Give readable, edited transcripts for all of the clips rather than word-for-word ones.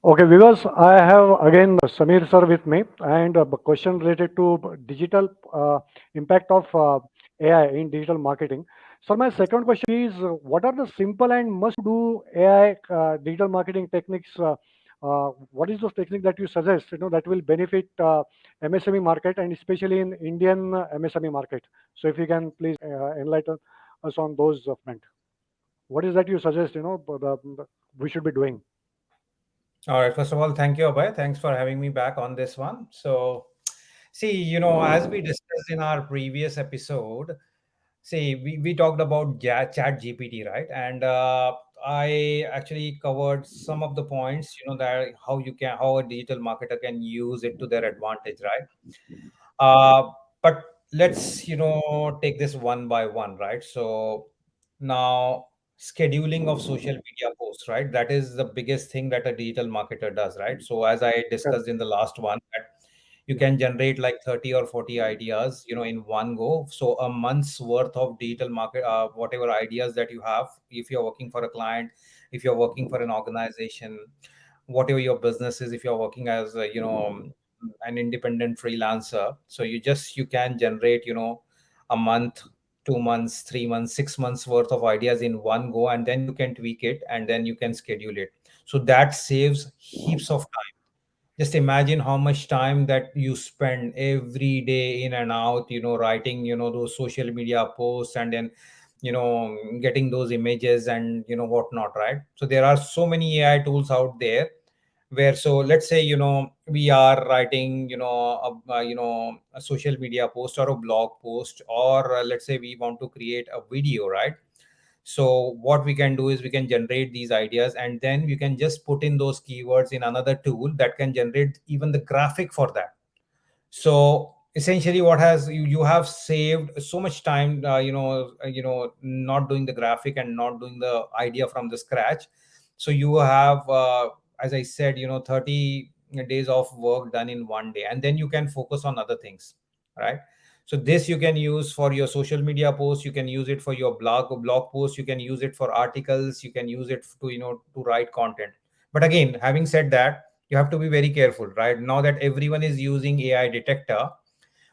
Okay, because I have again Samir sir with me, and a question related to digital impact of AI in digital marketing. So my second question is, what are the simple and must do AI digital marketing techniques? What is those techniques that you suggest? That will benefit MSME market and especially in Indian MSME market. So if you can please enlighten us on those front. What is that you suggest? We should be doing. All right. First of all, thank you, Abhay. Thanks for having me back on this one. So, see, as we discussed in our previous episode, see, we talked about Chat GPT, right? And I actually covered some of the points, that how a digital marketer can use it to their advantage, right? But let's, take this one by one, right? So now scheduling of social media posts, right? That is the biggest thing that a digital marketer does, right? So as I Correct. discussed in the last one, that you Yeah. can generate like 30 or 40 ideas, in one go. So a month's worth of digital market, whatever ideas that you have, if you're working for a client, if you're working for an organization, whatever your business is, if you're working as an independent freelancer, so you can generate a month, 2 months, 3 months, 6 months worth of ideas in one go, and then you can tweak it and then you can schedule it. So that saves heaps of time. Just imagine how much time that you spend every day in and out, writing, those social media posts, and then getting those images and whatnot, right? So there are so many AI tools out there where, so let's say we are writing a social media post or a blog post, or let's say we want to create a video, right? So what we can do is we can generate these ideas, and then we can just put in those keywords in another tool that can generate even the graphic for that. So essentially what has you have saved so much time, not doing the graphic and not doing the idea from the scratch. So you have, as I said, 30 days of work done in one day, and then you can focus on other things, right? So this you can use for your social media posts, you can use it for your blog posts, you can use it for articles, you can use it to to write content. But again, having said that, you have to be very careful, right? Now that everyone is using AI detector,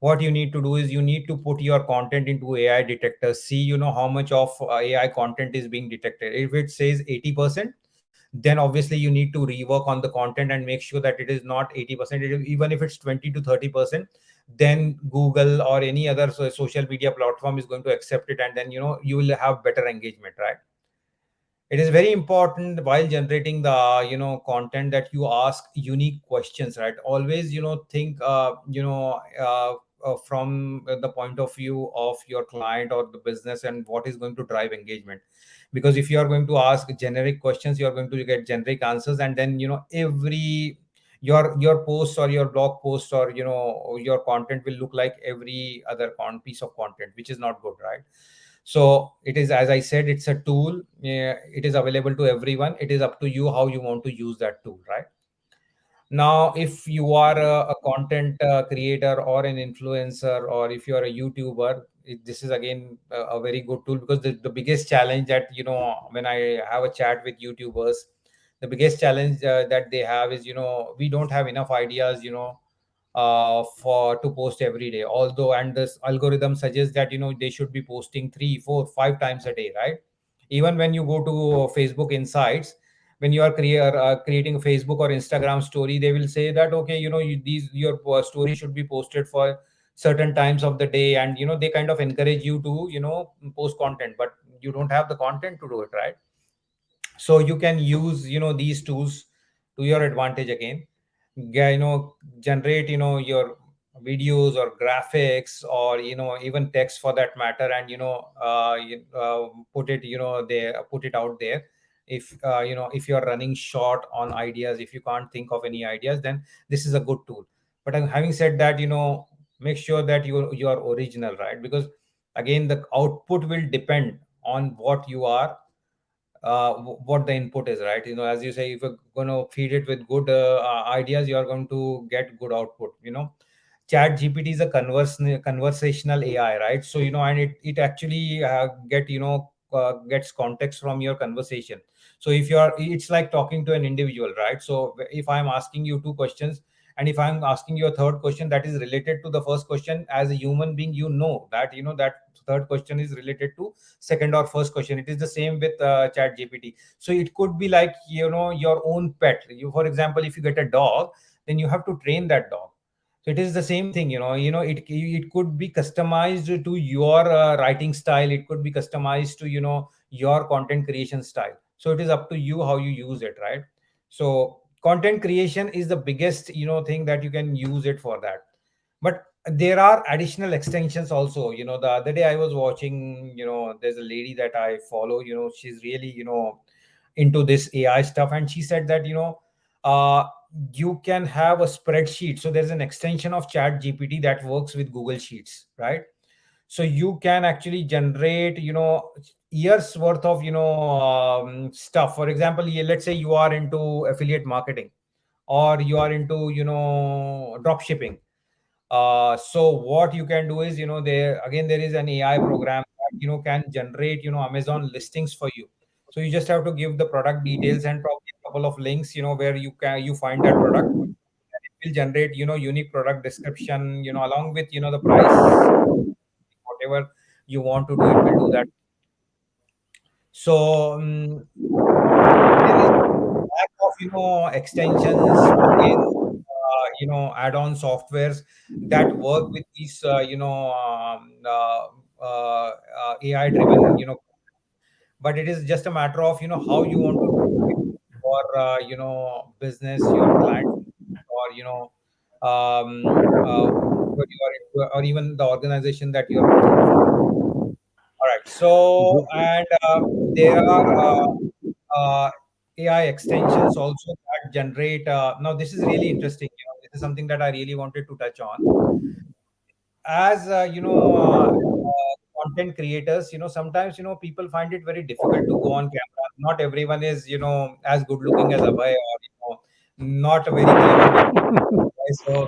what you need to do is you need to put your content into AI detector, see how much of AI content is being detected. If it says 80%, then obviously you need to rework on the content and make sure that it is not 80%. Even if it's 20 to 30%, then Google or any other social media platform is going to accept it, and then you will have better engagement, right? It is very important while generating the content that you ask unique questions, right? Always think from the point of view of your client or the business, and what is going to drive engagement. Because if you are going to ask generic questions, you are going to get generic answers, and then every your post or your blog post or your content will look like every other piece of content, which is not good, right? So it is, as I said, it's a tool. Yeah, it is available to everyone. It is up to you how you want to use that tool, right? Now, if you are a content creator or an influencer, or if you are a YouTuber, this is again a very good tool, because the biggest challenge that, when I have a chat with YouTubers, the biggest challenge that they have is, we don't have enough ideas, for to post every day. Although, and this algorithm suggests that, they should be posting 3, 4, 5 times a day, right? Even when you go to Facebook Insights, when you are creating a Facebook or Instagram story, they will say that, okay, your story should be posted for certain times of the day, and they kind of encourage you to post content, but you don't have the content to do it, right? So you can use these tools to your advantage again. Generate your videos or graphics, or even text for that matter, and put it there, put it out there. If if you're running short on ideas, if you can't think of any ideas, then this is a good tool. But having said that, make sure that you are original, right? Because again, the output will depend on what you are, what the input is, right? As you say, if you're going to feed it with good ideas, you are going to get good output. Chat GPT is a conversational AI, right? So and it actually get gets context from your conversation. So if you're, it's like talking to an individual, right? So if I'm asking you two questions, and if I'm asking you a third question that is related to the first question, as a human being, you know that, that third question is related to second or first question. It is the same with chat gpt. So it could be like, your own pet. You, for example, if you get a dog, then you have to train that dog. So it is the same thing, it could be customized to your writing style. It could be customized to, your content creation style. So it is up to you how you use it, right? So content creation is the biggest, thing that you can use it for that. But there are additional extensions also. The other day I was watching, there's a lady that I follow, she's really, into this AI stuff, and she said that, uh, you can have a spreadsheet. So there's an extension of chat gpt that works with google sheets, right? So you can actually generate, years worth of, stuff. For example, let's say you are into affiliate marketing, or you are into, drop shipping. So what you can do is, there again, there is an AI program that, can generate, Amazon listings for you. So you just have to give the product details and probably a couple of links, where you find that product. And it will generate, unique product description, along with, the price, whatever you want to do, it will do that. So there is lack of, extensions, plugins, add-on softwares that work with these, AI driven, but it is just a matter of, how you want to do it for, business, your client, or, what you are into, or even the organization that you are working for. All right. So, and there are AI extensions also that generate. Now, this is really interesting. This is something that I really wanted to touch on. As content creators, sometimes, people find it very difficult to go on camera. Not everyone is, as good looking as Abhay, or, not very clever with. So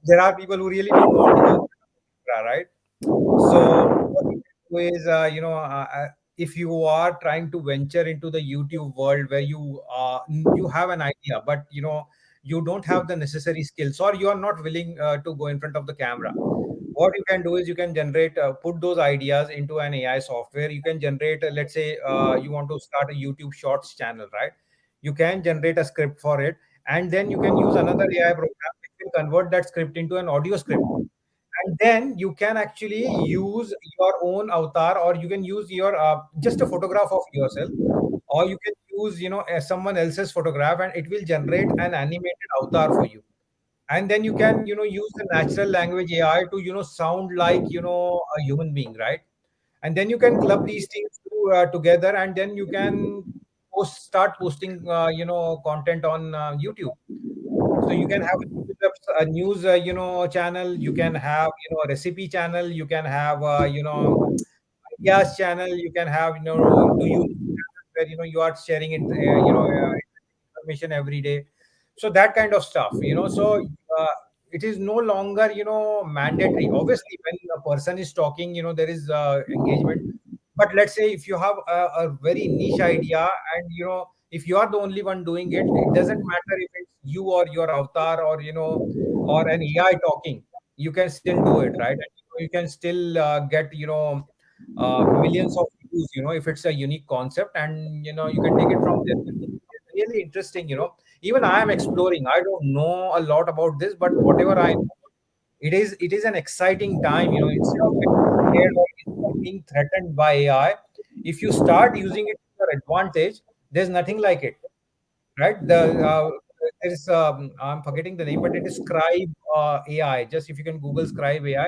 there are people who really don't want to go on camera, right? So what you can do is, if you are trying to venture into the YouTube world, where you have an idea, but, you don't have the necessary skills, or you are not willing to go in front of the camera. What you can do is, you can generate, put those ideas into an AI software. You can generate, let's say, you want to start a YouTube Shorts channel, right? You can generate a script for it, and then you can use another AI program which will convert that script into an audio script. And then you can actually use your own avatar, or you can use your, just a photograph of yourself, or you can use, someone else's photograph, and it will generate an animated avatar for you. And then you can, use the natural language AI to, sound like, a human being, right? And then you can club these things together, and then you can start posting, content on YouTube. So you can have a news, channel. You can have, a recipe channel. You can have, ideas channel. You can have, do you where, you are sharing it, information every day. So that kind of stuff, so it is no longer, mandatory. Obviously, when a person is talking, there is engagement. But let's say if you have a very niche idea, and, if you are the only one doing it, it doesn't matter if it's you or your avatar, or, or an AI talking. You can still do it, right? And, you can still get, millions of views, if it's a unique concept, and, you can take it from there. It's really interesting. Even I am exploring. I don't know a lot about this, but whatever I know, it is an exciting time. Instead of getting scared, or instead of being threatened by AI, if you start using it to your advantage, there's nothing like it, right? There is, I'm forgetting the name, but it is Scribe AI. Just if you can Google Scribe AI,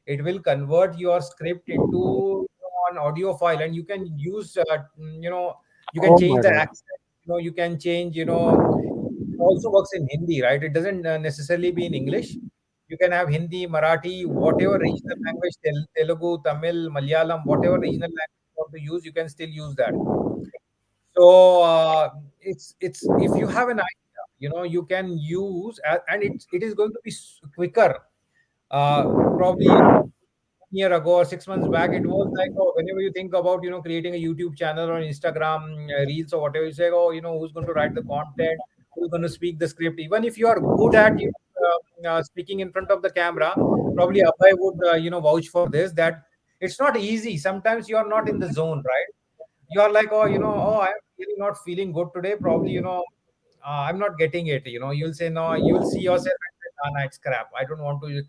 it will convert your script into an audio file, and you can use, you can Oh change my the God. accent. You can change. It also works in Hindi, right? It doesn't necessarily be in English. You can have Hindi, Marathi, whatever regional language, Telugu, Tamil, Malayalam, whatever regional language you want to use, you can still use that. So it's if you have an idea, you can use, and it is going to be quicker. Probably, 1 year ago or 6 months back, it was like, oh, whenever you think about, creating a YouTube channel or Instagram reels or whatever, you say, oh, who's going to write the content, who's going to speak the script. Even if you are good at, speaking in front of the camera, probably Abhay would, vouch for this, that it's not easy. Sometimes you are not in the zone, right? You are like, oh, oh, I'm really not feeling good today. Probably, I'm not getting it. You'll say, no, you'll see yourself and say, nah, nah, it's crap. I don't want to,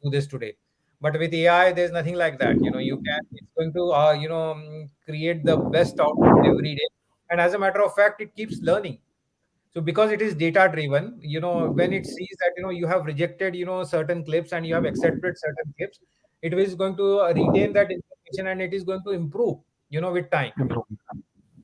do this today. But with AI, there's nothing like that. It's going to, create the best output every day. And as a matter of fact, it keeps learning. So because it is data driven, when it sees that, you have rejected, certain clips and you have accepted certain clips, it is going to retain that information and it is going to improve, with time. Improvement.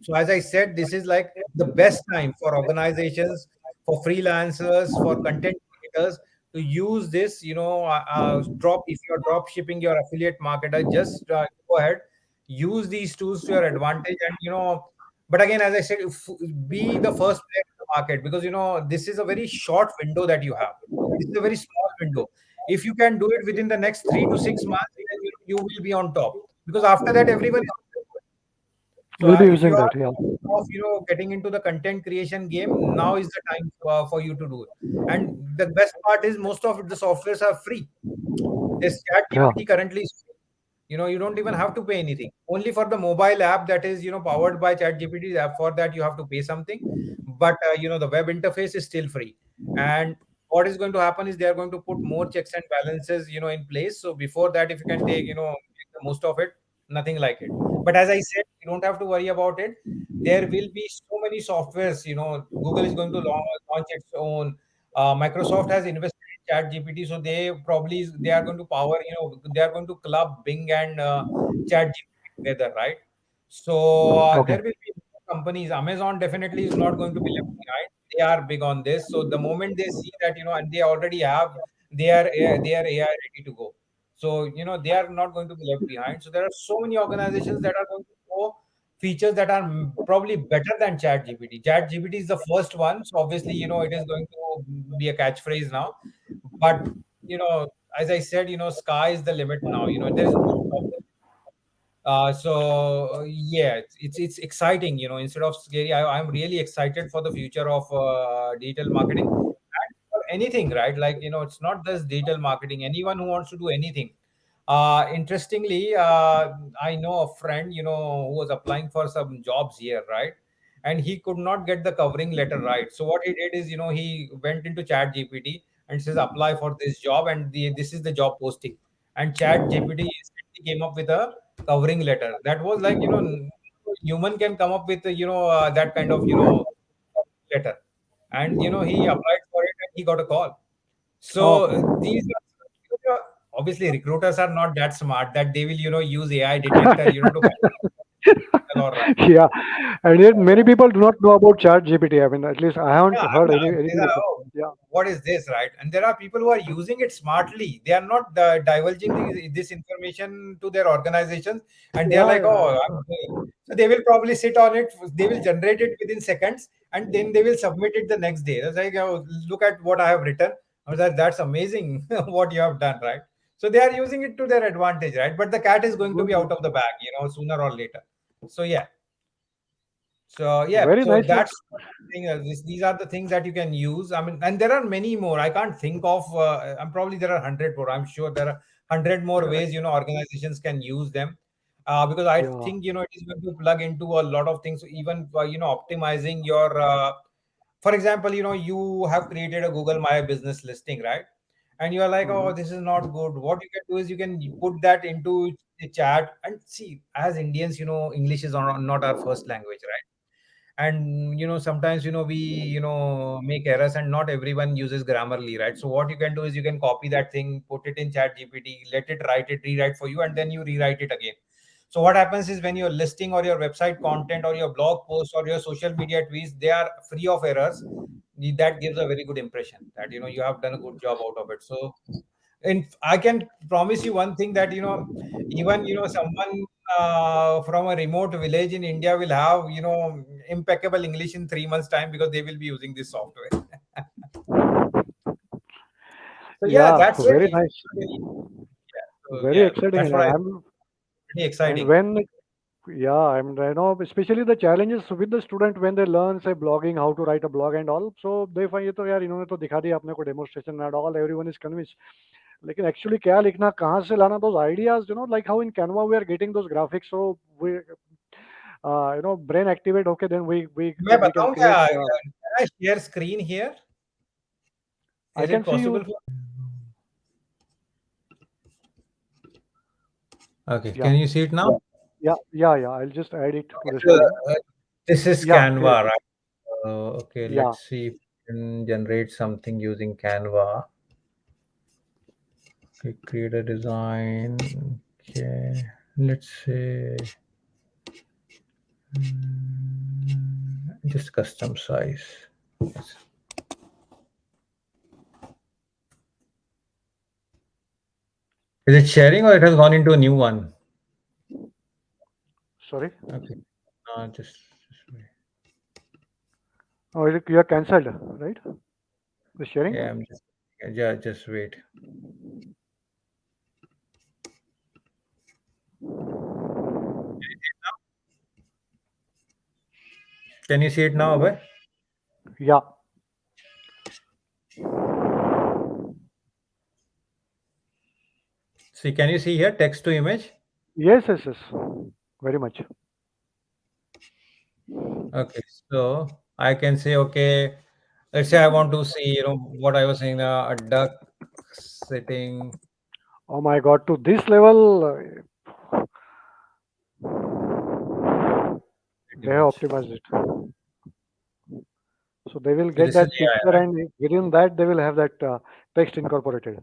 So as I said, this is like the best time for organizations, for freelancers, for content creators to use this. Drop if you're drop shipping your affiliate marketer, just go ahead, use these tools to your advantage, and But again, as I said, be the first player in the market, because this is a very short window that you have. This is a very small window. If you can do it within the next 3 to 6 months, then you will be on top. Because after that, everyone is. So We'll be if you using are that. Yeah. of getting into the content creation game, now is the time for you to do it. And the best part is most of the softwares are free. This chat Yeah. GPT currently is free. You don't even have to pay anything. Only for the mobile app that is powered by chat GPT's app, for that you have to pay something. But the web interface is still free. And what is going to happen is they are going to put more checks and balances in place. So before that, if you can take make the most of it, nothing like it. But as I said, you don't have to worry about it. There will be so many softwares. Google is going to launch its own. Microsoft has invested in chat GPT, so they are going to power, they are going to club Bing and chat GPT together, right? So Okay. there will be more companies. Amazon definitely is not going to be left behind. They are big on this. So the moment they see that, and they already have their AI ready to go. So they are not going to be left behind. So there are so many organizations that are going to go features that are probably better than chat gpt. Chat gpt is the first one, so obviously it is going to be a catchphrase now. But as I said, sky is the limit now. There is no stopping. Yeah, it's exciting. Instead of scary, I'm really excited for the future of digital marketing, and for anything, right? Like it's not just digital marketing. Anyone who wants to do anything. Interestingly, I know a friend, who was applying for some jobs here, right? And he could not get the covering letter right. So what he did is, he went into Chat GPT and says, apply for this job, and this is the job posting. And Chat GPT instantly came up with a covering letter. That was like, human can come up with, that kind of, letter. And, he applied for it and he got a call. So Oh. these are obviously recruiters are not that smart that they will use AI detector to find all right. Yeah. And yet many people do not know about Chat GPT. I mean, at least I haven't Yeah, heard these anything are, about it. oh, Yeah. what is this, right? And there are people who are using it smartly. They are not divulging this information to their organizations, and they are Yeah. like, Yeah. oh, I'm doing. So they will probably sit on it. They will generate it within seconds, and then they will submit it the next day. It's like, oh, look at what I have written. I was like, that's amazing what you have done, right? So they are using it to their advantage, right? But the cat is going to be Good. out of the bag, sooner or later. So yeah. So yeah, Very so nicely. that's thing. These are the things that you can use. I mean, and there are many more. I can't think of. I'm probably there are 100 more. I'm sure there are 100 more Correct. ways organizations can use them. Because I Yeah. think it is going to plug into a lot of things. Even optimizing your. For example, you have created a Google My Business listing, right? And you are like, oh, Hmm. this is not good. What you can do is you can put that into the chat and see. As Indians, English is not our first language, right? And sometimes we make errors, and not everyone uses grammarly, right? So what you can do is you can copy that thing, put it in chat gpt, let it rewrite for you, and then you rewrite it again. So what happens is when your listing or your website content or your blog post or your social media tweets, they are free of errors. That gives a very good impression that you have done a good job out of it. So, and I can promise you one thing, that even someone from a remote village in India will have impeccable English in 3 months time, because they will be using this software. So yeah, Yeah. that's it. Very nice. very yeah, exciting, that's and what I I'm pretty and exciting. when yeah, especially the challenges with the student when they learn say blogging, how to write a blog and all. So they find ये तो यार इन्होंने तो दिखा दिया अपने को demonstration and all. Everyone is convinced. लेकिन actually क्या लिखना कहाँ से लाना those ideas, like how in Canva we are getting those graphics. So we brain activate. Okay, then we मैं we can बताऊं create. क्या? Can I share screen here? I Is can it see possible you. for? Okay, Yeah, can you see it now? yeah. I'll just add it to Okay, the so screen. this is Yeah, great. Canva, right? Okay, Yeah. let's see if we can generate something using Canva. Okay, create a design. Okay, let's say just custom size. Yes. Is it sharing or it has gone into a new one? Sorry. Okay, just wait. Oh, you are cancelled, right? The sharing. Yeah, I'm just yeah, just wait. Can you see it now, Abhay? Yeah. See, can you see here text to image? Yes. Very much. Okay, so I can say, okay, let's say I want to see, what I was saying, a duck sitting. Oh my God, to this level, they have Image. optimized it. So they will So get this is that AI, picture, right? and within that, they will have that text incorporated.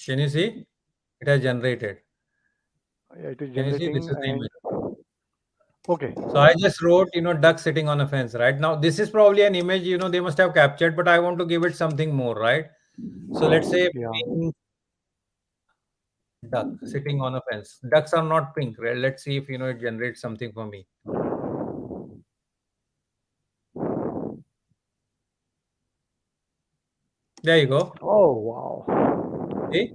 Can you see? It has generated. It is Can you see? This generating, is the and image. okay. So I just wrote, duck sitting on a fence, right? Now, this is probably an image, they must have captured, but I want to give it something more, right? So let's say Yeah. pink duck sitting on a fence. Ducks are not pink, right? Let's see if, it generates something for me. There you go. Oh wow. See?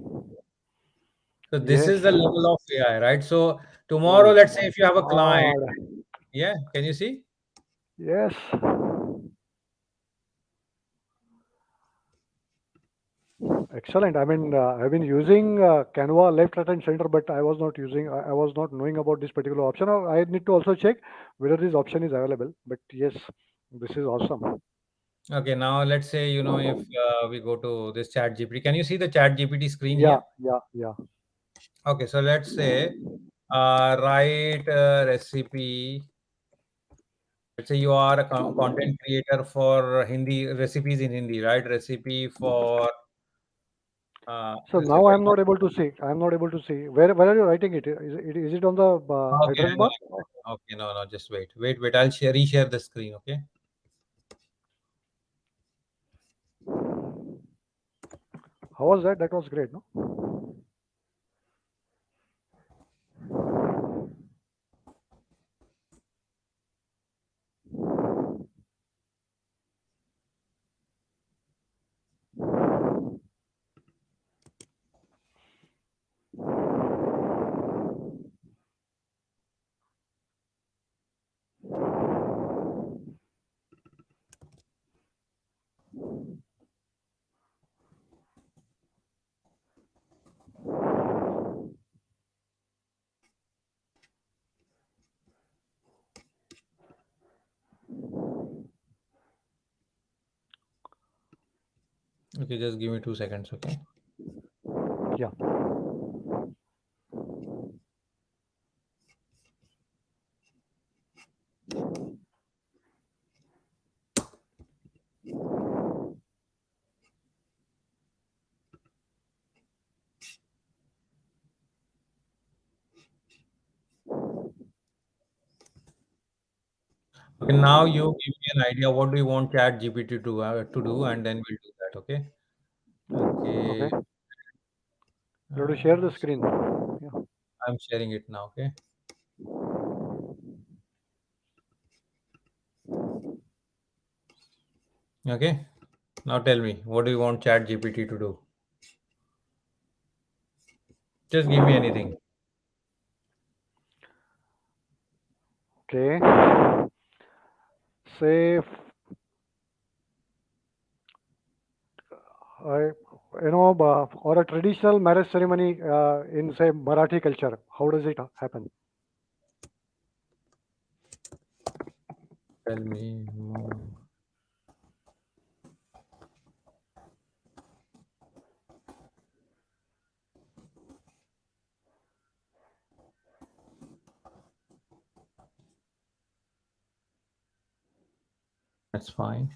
So this Yes. is the level of AI, right? So tomorrow, Oh let's say my if you have a client, God. yeah, can you see? Yes. Excellent. I mean, I've been using Canva left, right, and center, but I was not knowing about this particular option. I need to also check whether this option is available. But yes, this is awesome. Okay, now let's say, if we go to this chat GPT, can you see the chat GPT screen Yeah, here? yeah. Okay, so let's say write a recipe. Let's say you are a content creator for Hindi recipes in Hindi, right? Recipe for So let's say now for I'm not example. able to see. I'm not able to see. Where are you writing it? Is it on the Okay, address hang on bar? a second. Okay, no, just wait. I'll reshare the screen. Okay. How was that? That was great, no? Okay, just give me 2 seconds. Okay. Yeah. Okay, now you give me an idea what do you want Chat GPT to do, and then we'll do that. Okay. Okay. Okay. You have to share the So screen. Yeah. I'm sharing it now. Okay. Okay. Now tell me, what do you want Chat GPT to do? Just give me anything. Okay. Say, I, or a traditional marriage ceremony in say Marathi culture. How does it happen? Tell me more. That's fine.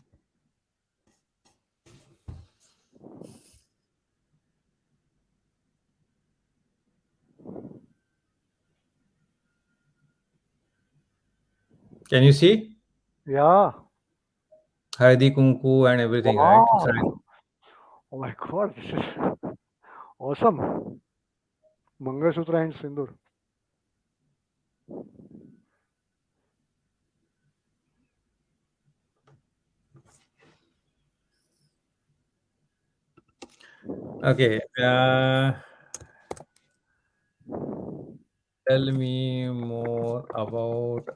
Can you see? Yeah. Haldi Kunku and everything, right? It's right. Wow. Oh my God, this is awesome. Mangalsutra and Sindur. Okay. Tell me more about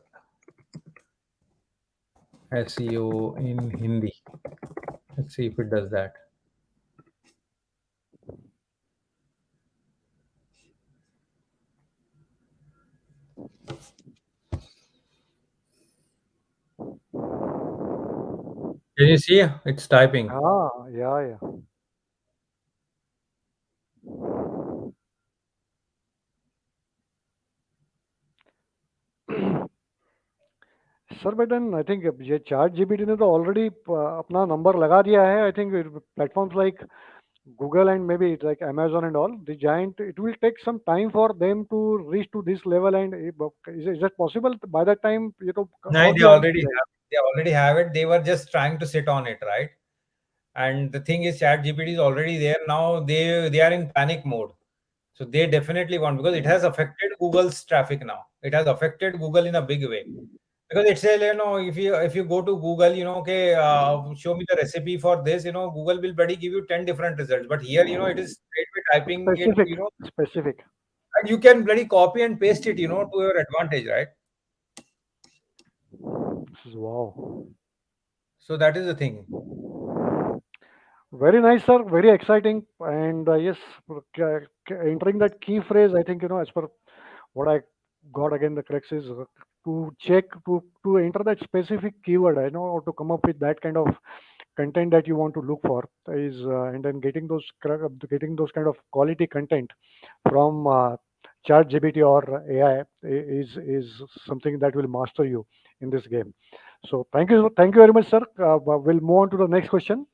SEO in Hindi. Let's see if it does that. Can you see? It's typing. Ah, yeah, yeah. Sir but then I think ये ChatGPT ने तो already अपना नंबर लगा दिया है I think platforms like Google and maybe like Amazon and all, the giant, it will take some time for them to reach to this level. And is that possible? By that time, No, all they the other already guys. have. They already have it. They were just trying to sit on it, right? And the thing is, Chat GPT is already there now. They are in panic mode. So they definitely want, because it has affected Google's traffic now. It has affected Google in a big way. Because it says, if you go to Google, okay, show me the recipe for this, Google will bloody give you 10 different results. But here, it is straight away typing it, Specific, specific. and you can bloody copy and paste it, to your advantage, right? This is wow. So that is the thing. Very nice, sir. Very exciting. And yes, entering that key phrase, I think, as per what I got again, the crux is to check, to enter that specific keyword, I know, or to come up with that kind of content that you want to look for is, and then getting those kind of quality content from chat gpt or ai is something that will master you in this game. So thank you very much, sir. We'll move on to the next question.